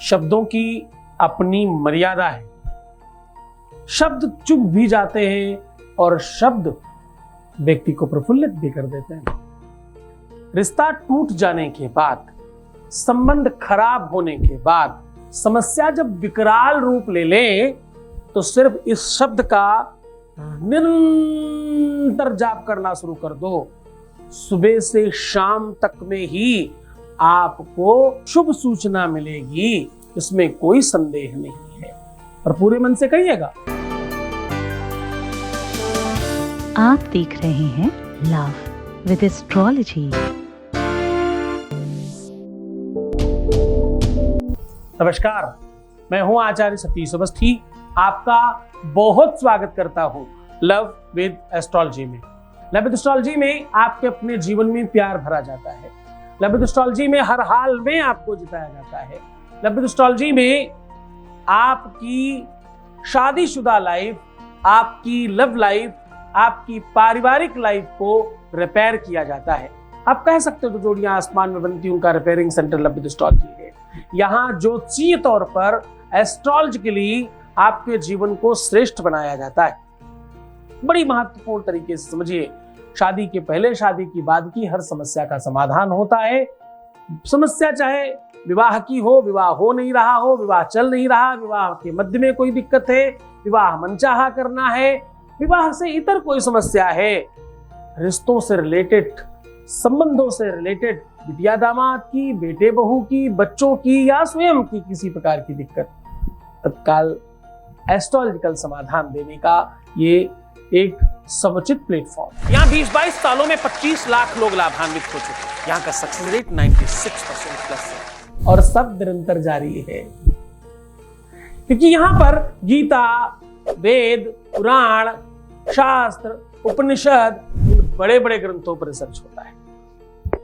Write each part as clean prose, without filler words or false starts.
शब्दों की अपनी मर्यादा है। शब्द चुभ भी जाते हैं और शब्द व्यक्ति को प्रफुल्लित भी कर देते हैं। रिश्ता टूट जाने के बाद, संबंध खराब होने के बाद, समस्या जब विकराल रूप ले ले तो सिर्फ इस शब्द का निरंतर जाप करना शुरू कर दो। सुबह से शाम तक में ही आपको शुभ सूचना मिलेगी, इसमें कोई संदेह नहीं है। और पूरे मन से कहिएगा। आप देख रहे हैं लव विद एस्ट्रोलॉजी। नमस्कार, मैं हूं आचार्य सतीश अवस्थी। आपका बहुत स्वागत करता हूं लव विद एस्ट्रोलॉजी में। लव विद एस्ट्रोलॉजी में आपके अपने जीवन में प्यार भरा जाता है। लव विद एस्ट्रोलॉजी में हर हाल में आपको जिताया जाता है। लव विद एस्ट्रोलॉजी में आपकी शादीशुदा लाइफ, आपकी लव लाइफ, आपकी पारिवारिक लाइफ को रिपेयर किया जाता है। आप कह सकते हो जो जोड़ियां आसमान में बनती उनका repairing centre love with astrology है। यहाँ ज्योतिषीय तौर पर एस्ट्रोलॉजिकली आपके जीवन को श्रेष्ठ बनाया जाता है। बड़ी महत्वपूर्ण तरीके से समझिए, शादी के पहले, शादी की बाद की हर समस्या का समाधान होता है। समस्या चाहे विवाह की हो, विवाह हो नहीं रहा हो, विवाह चल नहीं रहा, विवाह के मध्य में कोई दिक्कत है, विवाह मनचाहा करना है, विवाह से इतर कोई समस्या है, रिश्तों से रिलेटेड, संबंधों से रिलेटेड, बिटिया दामाद की, बेटे बहू की, बच्चों की या स्वयं की किसी प्रकार की दिक्कत, तत्काल एस्ट्रोलॉजिकल समाधान देने का ये एक समुचित प्लेटफॉर्म। यहाँ 20-22 सालों में 25 लाख लोग लाभान्वित हो चुके हैं। यहाँ का सक्सेस रेट 96% प्लस है और सब निरंतर जारी है, क्योंकि यहाँ पर गीता, वेद, पुराण, शास्त्र, उपनिषद, बड़े बड़े ग्रंथों पर रिसर्च होता है।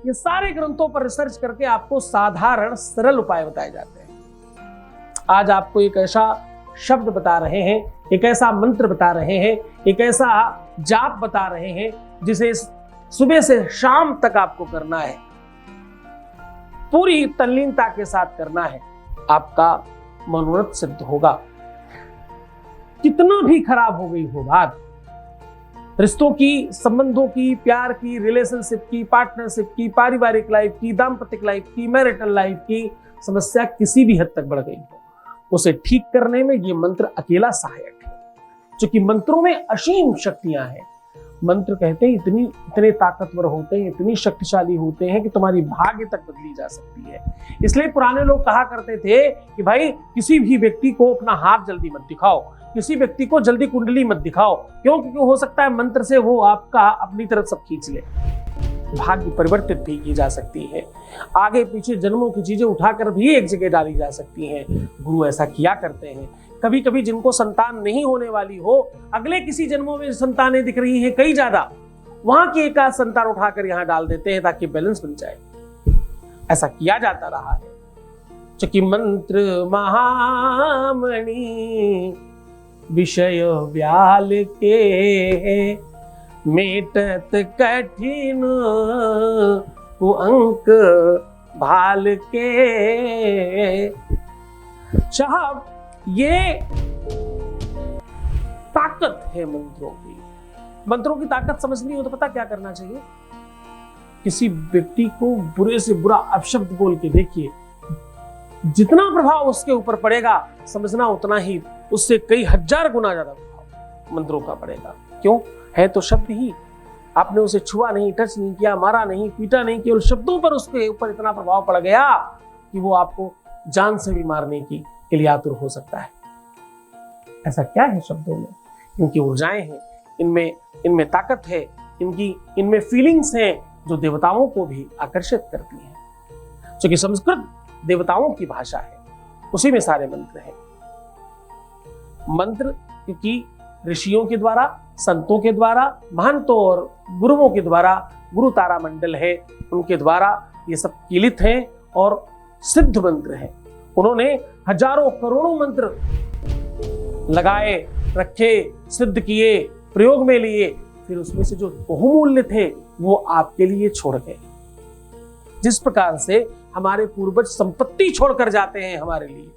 ये सारे ग्रंथों पर रिसर्च करके आपको साधारण सरल उपाय बताए जाते हैं। आज आपको एक ऐसा शब्द बता रहे हैं, एक ऐसा मंत्र बता रहे हैं, एक ऐसा जाप बता रहे हैं जिसे सुबह से शाम तक आपको करना है, पूरी तल्लीनता के साथ करना है। आपका मनोरथ सिद्ध होगा। कितना भी खराब हो गई हो बात, रिश्तों की, संबंधों की, प्यार की, रिलेशनशिप की, पार्टनरशिप की, पारिवारिक लाइफ की, दाम्पत्य लाइफ की, मैरिटल लाइफ की समस्या किसी भी हद तक बढ़ गई हो, उसे ठीक करने में ये मंत्र अकेला सहायक है। क्योंकि मंत्रों में असीम शक्तियां हैं। मंत्र कहते हैं इतने ताकतवर होते हैं, इतनी शक्तिशाली होते हैं कि तुम्हारी भाग्य तक बदली जा सकती है। इसलिए पुराने लोग कहा करते थे कि भाई किसी भी व्यक्ति को अपना हाथ जल्दी मत दिखाओ, किसी व्यक्ति को जल्दी कुंडली मत दिखाओ। क्यों? क्योंकि हो सकता है मंत्र से वो आपका अपनी तरफ सब खींच ले। भाग्य परिवर्तित भी की जा सकती है। आगे पीछे जन्मों की चीजें उठाकर भी एक जगह डाली जा सकती हैं। गुरु ऐसा किया करते हैं। कभी कभी जिनको संतान नहीं होने वाली हो, अगले किसी जन्मों में संतानें दिख रही हैं कई ज्यादा, वहां की एक आध संतान उठाकर यहाँ डाल देते हैं ताकि बैलेंस बन जाए। ऐसा किया जाता रहा है। चूंकि मंत्र महामणि विषय व्याल के, मेटत कठिन अंक भाल के। साहब, ये ताकत है मंत्रों की। मंत्रों की ताकत समझनी हो तो पता क्या करना चाहिए? किसी व्यक्ति को बुरे से बुरा अपशब्द बोल के देखिए, जितना प्रभाव उसके ऊपर पड़ेगा समझना उतना ही, उससे कई हजार गुना ज्यादा प्रभाव मंत्रों का पड़ेगा। क्यों? है तो शब्द ही। आपने उसे छुआ नहीं, टच नहीं किया, मारा नहीं, पीटा नहीं, केवल शब्दों पर उसके ऊपर इतना प्रभाव पड़ गया कि वो आपको जान से भी मारने के लिए आतुर हो सकता है। ऐसा क्या है शब्दों में? इनकी ऊर्जाएं हैं, इनमें ताकत है, इनमें फीलिंग्स हैं जो देवताओं को भी आकर्षित करती हैं। क्योंकि संस्कृत देवताओं की भाषा है, उसी में सारे मंत्र हैं। मंत्र क्योंकि ऋषियों के द्वारा, संतों के द्वारा, महंतों और गुरुओं के द्वारा, गुरु तारा मंडल है, उनके द्वारा ये सब कीलित हैं और सिद्ध मंत्र हैं। उन्होंने हजारों करोड़ों मंत्र लगाए, रखे, सिद्ध किए, प्रयोग में लिए, फिर उसमें से जो बहुमूल्य थे वो आपके लिए छोड़ गए। जिस प्रकार से हमारे पूर्वज संपत्ति छोड़कर जाते हैं हमारे लिए,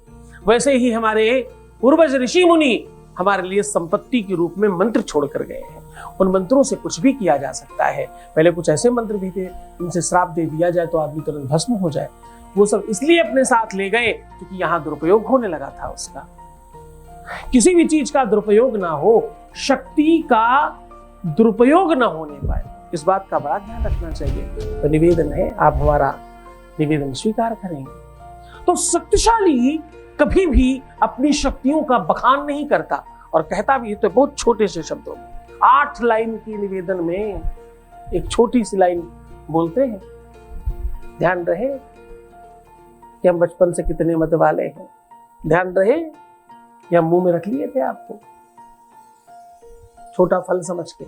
वैसे ही हमारे पूर्वज ऋषि मुनि हमारे लिए संपत्ति के रूप में मंत्र छोड़कर गए हैं। उन मंत्रों से कुछ भी किया जा सकता है। पहले कुछ ऐसे मंत्र भी थे, इनसे श्राप दे दिया जाए तो आदमी तुरंत भस्म हो जाए। वो सब इसलिए अपने साथ ले गए क्योंकि यहाँ दुरुपयोग होने लगा था उसका। किसी भी चीज का दुरुपयोग ना हो, शक्ति का दुरुपयोग ना होने पाए, इस बात का बड़ा ध्यान रखना चाहिए। तो निवेदन है, आप हमारा निवेदन स्वीकार करेंगे। तो शक्तिशाली कभी भी अपनी शक्तियों का बखान नहीं करता और कहता भी तो बहुत छोटे से शब्दों में। 8 लाइन की निवेदन में एक छोटी सी लाइन बोलते हैं। ध्यान रहे कि हम बचपन से कितने मत वाले हैं, ध्यान रहे कि हम मुंह में रख लिए थे आपको छोटा फल समझ के।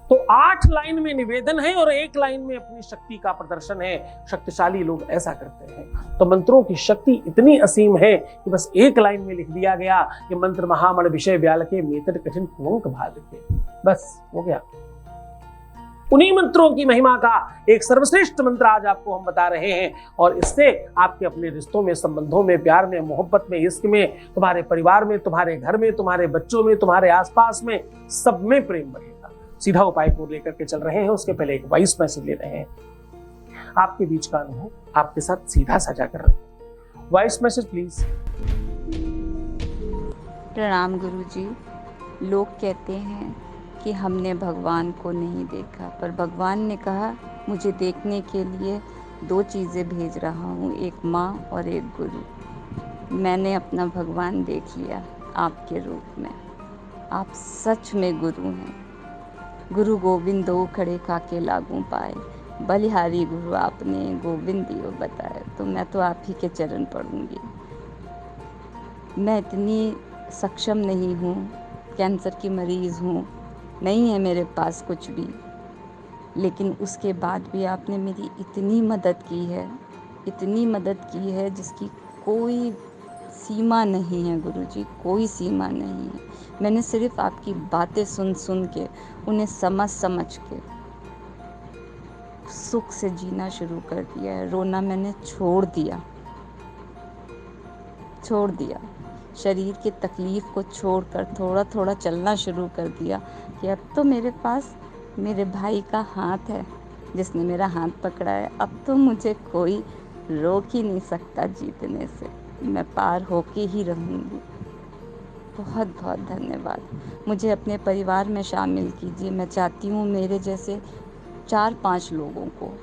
तो 8 लाइन में निवेदन है और 1 लाइन में अपनी शक्ति का प्रदर्शन है। शक्तिशाली लोग ऐसा करते हैं। तो मंत्रों की शक्ति इतनी असीम है कि बस 1 लाइन में लिख दिया गया कि मंत्र महामण विषय व्याल के मेतड कठिन कुंक भाग के, बस हो गया। उन्हीं मंत्रों की महिमा का एक सर्वश्रेष्ठ मंत्र आज आपको हम बता रहे हैं और इससे आपके अपने रिश्तों में, संबंधों में, प्यार में, मोहब्बत में, इश्क में, तुम्हारे परिवार में, तुम्हारे घर में, तुम्हारे बच्चों में, तुम्हारे आसपास में, सब में प्रेम बढ़ेगा। सीधा उपाय को लेकर के चल रहे हैं। उसके पहले एक वॉइस मैसेज ले रहे हैं। आपके बीच का अनुभव आपके साथ सीधा साझा कर रहे हैं। Voice message please. प्रणाम गुरुजी। लोग कहते हैं कि हमने भगवान को नहीं देखा, पर भगवान ने कहा मुझे देखने के लिए 2 चीज़ें भेज रहा हूँ, एक माँ और एक गुरु। मैंने अपना भगवान देख लिया आपके रूप में। आप सच में गुरु हैं। गुरु गोविंद दो खड़े खाके लागू पाए, बलिहारी गुरु आपने गोविंद दियो बताए। तो मैं तो आप ही के चरण पढ़ूंगी। मैं इतनी सक्षम नहीं हूँ, कैंसर की मरीज़ हूँ, नहीं है मेरे पास कुछ भी, लेकिन उसके बाद भी आपने मेरी इतनी मदद की है, इतनी मदद की है जिसकी कोई सीमा नहीं है गुरुजी, कोई सीमा नहीं है। मैंने सिर्फ आपकी बातें सुन सुन के, उन्हें समझ समझ के सुख से जीना शुरू कर दिया है। रोना मैंने छोड़ दिया। शरीर की तकलीफ़ को छोड़कर थोड़ा थोड़ा चलना शुरू कर दिया कि अब तो मेरे पास मेरे भाई का हाथ है, जिसने मेरा हाथ पकड़ा है। अब तो मुझे कोई रोक ही नहीं सकता जीतने से। मैं पार होके ही रहूँगी। बहुत बहुत धन्यवाद। मुझे अपने परिवार में शामिल कीजिए। मैं चाहती हूँ मेरे जैसे 4-5 लोगों को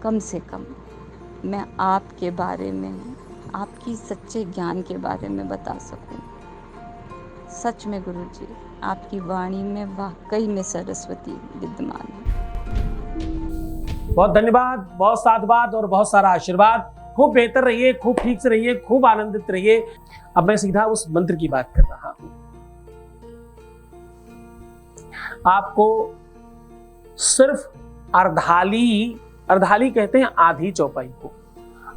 कम से कम मैं आपके बारे में, आपकी सच्चे ज्ञान के बारे में बता सकूं। सच में गुरुजी, आपकी वाणी में वाकई में सरस्वती विद्यमान है। बहुत धन्यवाद, बहुत साधुवाद और बहुत सारा आशीर्वाद। खूब बेहतर रहिए, खूब ठीक से रहिए, खूब आनंदित रहिए। अब मैं सीधा उस मंत्र की बात कर रहा हूं। आपको सिर्फ अर्धाली कहते हैं आधी चौपाई को,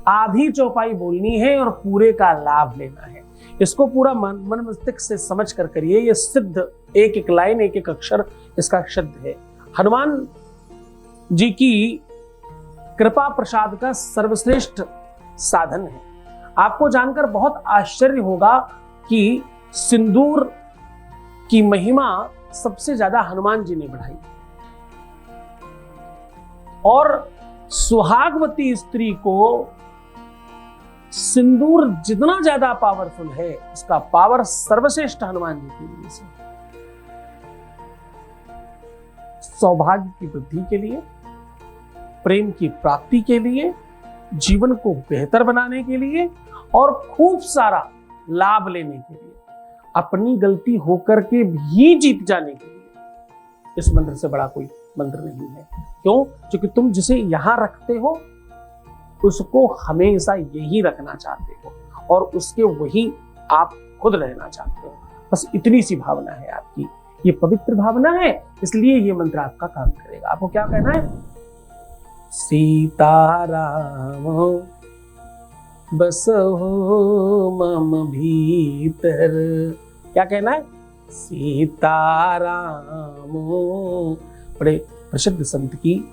आधी चौपाई बोलनी है और पूरे का लाभ लेना है। इसको पूरा मन मस्तिष्क से समझ कर करिए। ये सिद्ध, एक एक लाइन, एक एक अक्षर इसका शब्द है। हनुमान जी की कृपा प्रसाद का सर्वश्रेष्ठ साधन है। आपको जानकर बहुत आश्चर्य होगा कि सिंदूर की महिमा सबसे ज्यादा हनुमान जी ने बढ़ाई और सुहागवती स्त्री को सिंदूर जितना ज्यादा पावरफुल है, उसका पावर सर्वश्रेष्ठ हनुमान जी के लिए से। सौभाग्य की वृद्धि के लिए, प्रेम की प्राप्ति के लिए, जीवन को बेहतर बनाने के लिए और खूब सारा लाभ लेने के लिए, अपनी गलती होकर के भी जीत जाने के लिए इस मंत्र से बड़ा कोई मंत्र नहीं है। क्यों? क्योंकि तुम जिसे यहां रखते हो उसको हमेशा यही रखना चाहते हो और उसके वही आप खुद रहना चाहते हो। बस इतनी सी भावना है आपकी, ये पवित्र भावना है, इसलिए ये मंत्र आपका काम करेगा। आपको क्या कहना है? सीताराम बसो मम भीतर। क्या कहना है? सीताराम। बड़े प्रसिद्ध संत की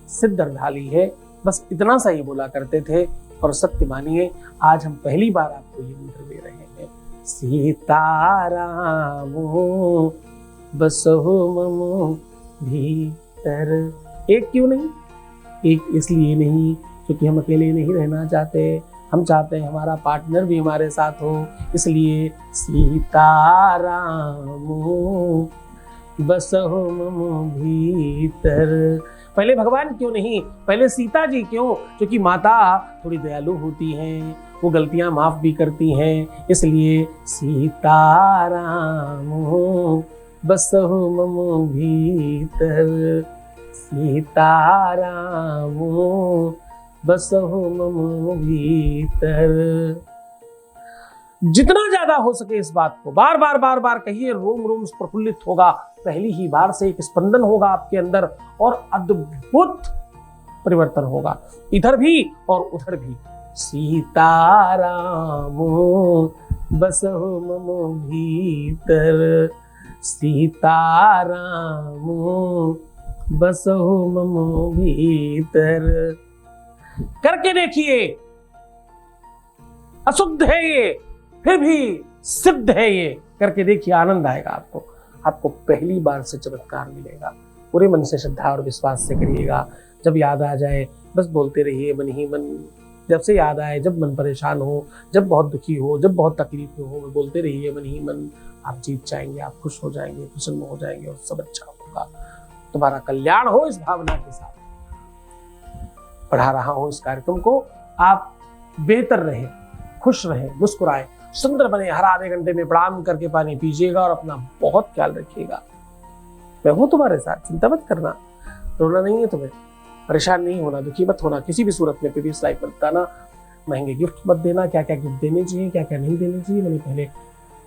सिद्ध अर्धाली है बस इतना सा ही बोला करते थे। और सत्य मानिए, आज हम पहली बार आपको ये मंत्र दे रहे हैं, सीताराम बसहु मम भीतर। एक क्यों नहीं? एक इसलिए नहीं क्योंकि हम अकेले नहीं रहना चाहते, हम चाहते हैं हमारा पार्टनर भी हमारे साथ हो, इसलिए सीताराम बसहु मम भीतर। पहले भगवान क्यों नहीं, पहले सीता जी क्यों? क्योंकि माता थोड़ी दयालु होती हैं, वो गलतियां माफ भी करती हैं, इसलिए सीताराम बसहु मम भीतर। सीताराम बसहु मम भीतर। जितना ज्यादा हो सके इस बात को बार बार कहिए, रोम रोम प्रफुल्लित होगा, पहली ही बार से एक स्पंदन होगा आपके अंदर और अद्भुत परिवर्तन होगा, इधर भी और उधर भी। सीताराम बसहु मम भीतर। सीताराम बसहु मम भीतर। करके देखिए, अशुद्ध है ये, फिर भी सिद्ध है ये। करके देखिए, आनंद आएगा आपको। आपको पहली बार से चमत्कार मिलेगा। पूरे मन से श्रद्धा और विश्वास से करिएगा। जब याद आ जाए बस बोलते रहिए मन ही मन। जब से याद आए, जब मन परेशान हो, जब बहुत दुखी हो, जब बहुत तकलीफ में हो, बोलते रहिए मन ही मन। आप जीत जाएंगे, आप खुश हो जाएंगे, प्रसन्न हो जाएंगे और सब अच्छा होगा। तुम्हारा कल्याण हो इस भावना के साथ पढ़ा रहा हूं इस कार्यक्रम को। आप बेहतर रहे, खुश रहे, मुस्कुराए, सुंदर बने। हर आधे घंटे में प्रणाम करके पानी पीजिएगा और अपना बहुत ख्याल रखिएगा। मैं हूं तुम्हारे साथ, चिंता मत करना। रोना नहीं है तुम्हें, परेशान नहीं होना, दुखी मत होना किसी भी सूरत में। प्रीवियस लाइफ मत बताना, महंगे गिफ्ट मत देना। क्या क्या गिफ्ट देने चाहिए, क्या क्या नहीं देने चाहिए, मैंने पहले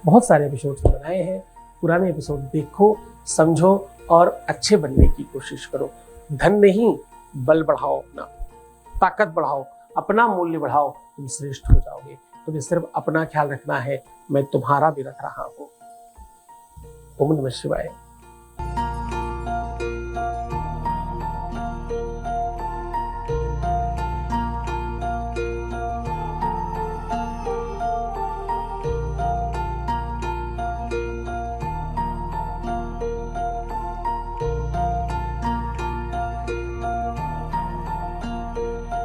बहुत सारे एपिसोड्स बनाए हैं। पुराने एपिसोड देखो, समझो और अच्छे बनने की कोशिश करो। धन नहीं, बल बढ़ाओ, अपना ताकत बढ़ाओ, अपना मूल्य बढ़ाओ, तुम श्रेष्ठ हो जाओगे। तुम्हें सिर्फ अपना ख्याल रखना है, मैं तुम्हारा भी रख रहा हूं। ओम नमः शिवाय।